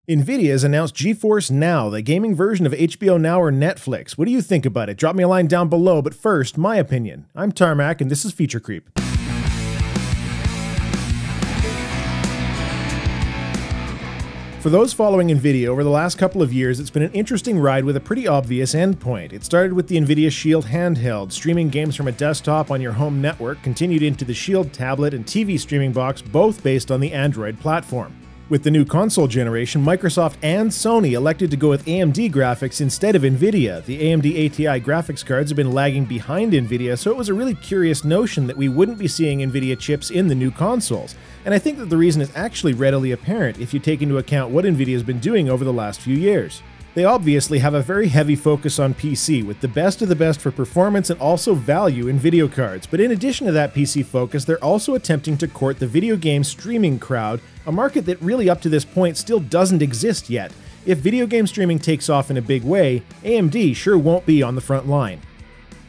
nVidia has announced GeForce Now, the gaming version of HBO Now or Netflix. What do you think about it? Drop me a line down below, but first, my opinion. I'm Tarmack, and this is Feature Creep. For those following nVidia over the last couple of years, it's been an interesting ride with a pretty obvious endpoint. It started with the nVidia Shield handheld, streaming games from a desktop on your home network, continued into the Shield tablet and TV streaming box, both based on the Android platform. With the new console generation, Microsoft and Sony elected to go with AMD graphics instead of nVidia. The AMD ATI graphics cards have been lagging behind nVidia, so it was a really curious notion that we wouldn't be seeing nVidia chips in the new consoles. And I think that the reason is actually readily apparent if you take into account what nVidia has been doing over the last few years. They obviously have a very heavy focus on PC, with the best of the best for performance and also value in video cards. But in addition to that PC focus, they're also attempting to court the video game streaming crowd, a market that really up to this point still doesn't exist yet. If video game streaming takes off in a big way, AMD sure won't be on the front line.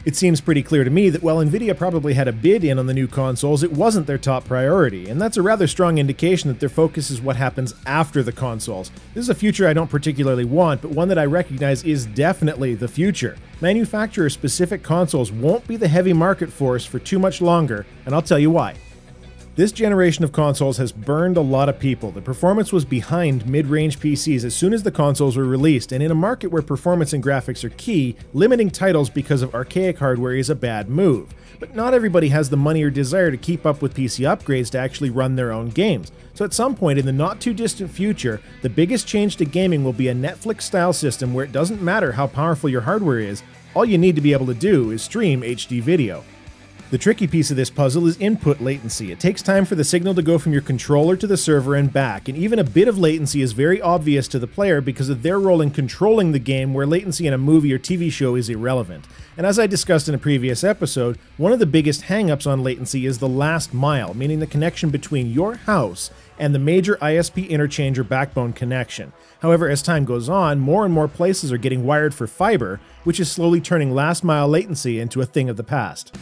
It seems pretty clear to me that while nVidia probably had a bid in on the new consoles, it wasn't their top priority, and that's a rather strong indication that their focus is what happens after the consoles. This is a future I don't particularly want, but one that I recognize is definitely the future. Manufacturer-specific consoles won't be the heavy market force for too much longer, and I'll tell you why. This generation of consoles has burned a lot of people. The performance was behind mid-range PCs as soon as the consoles were released, and in a market where performance and graphics are key, limiting titles because of archaic hardware is a bad move. But not everybody has the money or desire to keep up with PC upgrades to actually run their own games. So at some point in the not-too-distant future, the biggest change to gaming will be a Netflix-style system where it doesn't matter how powerful your hardware is, all you need to be able to do is stream HD video. The tricky piece of this puzzle is input latency. It takes time for the signal to go from your controller to the server and back, and even a bit of latency is very obvious to the player because of their role in controlling the game, where latency in a movie or TV show is irrelevant. And as I discussed in a previous episode, one of the biggest hang-ups on latency is the last mile, meaning the connection between your house and the major ISP interchange or backbone connection. However, as time goes on, more and more places are getting wired for fiber, which is slowly turning last mile latency into a thing of the past.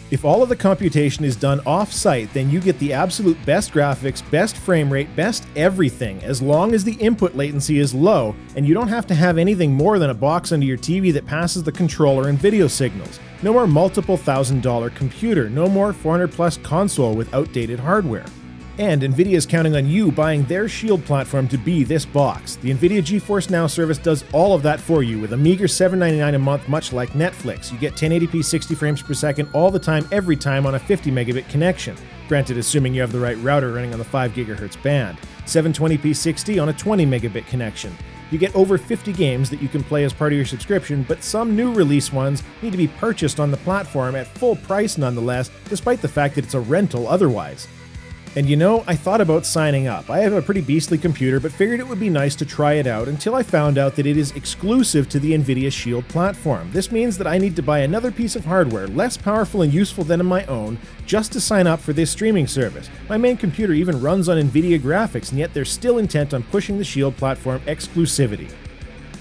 If all of the computation is done off-site, then you get the absolute best graphics, best frame rate, best everything, as long as the input latency is low, and you don't have to have anything more than a box under your TV that passes the controller and video signals. No more multiple $1,000 computer, no more 400+ console with outdated hardware. And nVidia is counting on you buying their Shield platform to be this box. The nVidia GeForce Now service does all of that for you with a meager $7.99 a month, much like Netflix. You get 1080p 60 frames per second all the time, every time on a 50 megabit connection. Granted, assuming you have the right router running on the 5 GHz band. 720p 60 on a 20 megabit connection. You get over 50 games that you can play as part of your subscription, but some new release ones need to be purchased on the platform at full price nonetheless, despite the fact that it's a rental otherwise. And you know, I thought about signing up. I have a pretty beastly computer, but figured it would be nice to try it out until I found out that it is exclusive to the nVidia Shield platform. This means that I need to buy another piece of hardware, less powerful and useful than my own, just to sign up for this streaming service. My main computer even runs on nVidia graphics, and yet they're still intent on pushing the Shield platform exclusivity.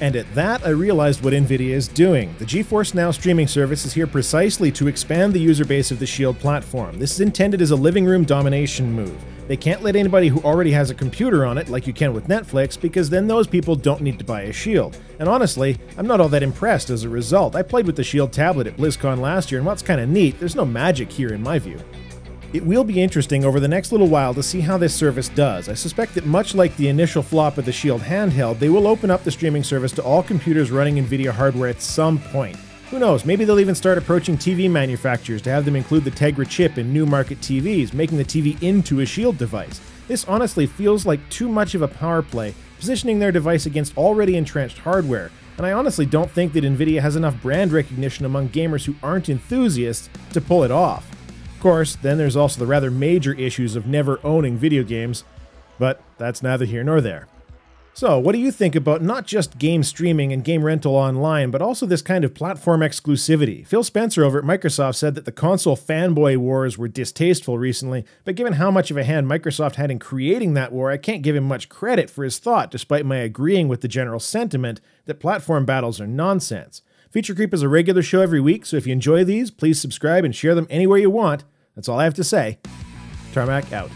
And at that, I realized what nVidia is doing. The GeForce Now streaming service is here precisely to expand the user base of the Shield platform. This is intended as a living room domination move. They can't let anybody who already has a computer on it, like you can with Netflix, because then those people don't need to buy a Shield. And honestly, I'm not all that impressed as a result. I played with the Shield tablet at BlizzCon last year, and what's kinda neat, there's no magic here in my view. It will be interesting over the next little while to see how this service does. I suspect that much like the initial flop of the Shield handheld, they will open up the streaming service to all computers running nVidia hardware at some point. Who knows, maybe they'll even start approaching TV manufacturers to have them include the Tegra chip in new market TVs, making the TV into a Shield device. This honestly feels like too much of a power play, positioning their device against already entrenched hardware, and I honestly don't think that nVidia has enough brand recognition among gamers who aren't enthusiasts to pull it off. Of course, then there's also the rather major issues of never owning video games, but that's neither here nor there. So, what do you think about not just game streaming and game rental online, but also this kind of platform exclusivity? Phil Spencer over at Microsoft said that the console fanboy wars were distasteful recently, but given how much of a hand Microsoft had in creating that war, I can't give him much credit for his thought, despite my agreeing with the general sentiment that platform battles are nonsense. Feature Creep is a regular show every week, so if you enjoy these, please subscribe and share them anywhere you want. That's all I have to say. Tarmack out.